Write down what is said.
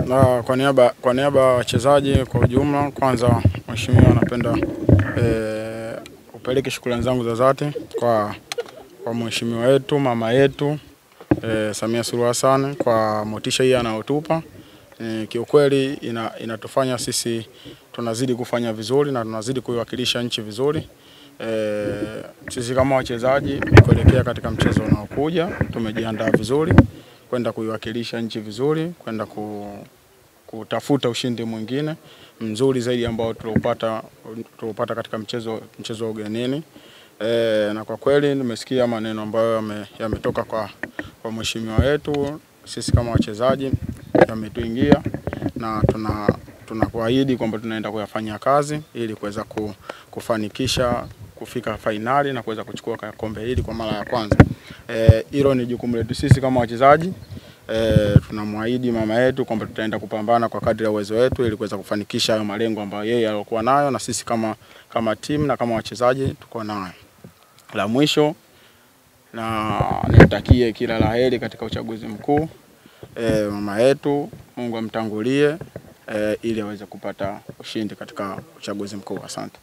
Na kwa niaba ya wachezaji kwa ujumla, kwanza mheshimiwa, napenda upeleke shukrani zangu za dhati kwa mheshimiwa wetu, mama yetu Samia Suluhu Hassan kwa motisha hii anayotupa. Kiukweli inatufanya sisi tunazidi kufanya vizuri na tunazidi kuiwakilisha nchi vizuri. Sisi kama wachezaji kuelekea katika mchezo unaokuja tumejiandaa vizuri kwenda kuiwakilisha nchi vizuri, kwenda kutafuta ushindi mwingine mzuri zaidi ambao tuliopata katika mchezo wa ugenini. Na kwa kweli nimesikia maneno ambayo yametoka kwa mheshimiwa wetu, sisi kama wachezaji yametuingia, na tunakuahidi kwamba tunaenda kuyafanyia kazi ili kuweza kufanikisha kufika fainali na kuweza kuchukua kombe hili kwa mara ya kwanza. Hilo ni jukumu letu sisi kama wachezaji. Tunamwahidi mama yetu kwamba tutaenda kupambana kwa kadri ya uwezo wetu ili kuweza kufanikisha hayo malengo ambayo yeye alikuwa nayo na sisi kama timu na kama wachezaji tuko nayo. La mwisho, na nitakie kila laheri katika uchaguzi mkuu mama yetu, Mungu amtangulie ili aweze kupata ushindi katika uchaguzi mkuu. Asante.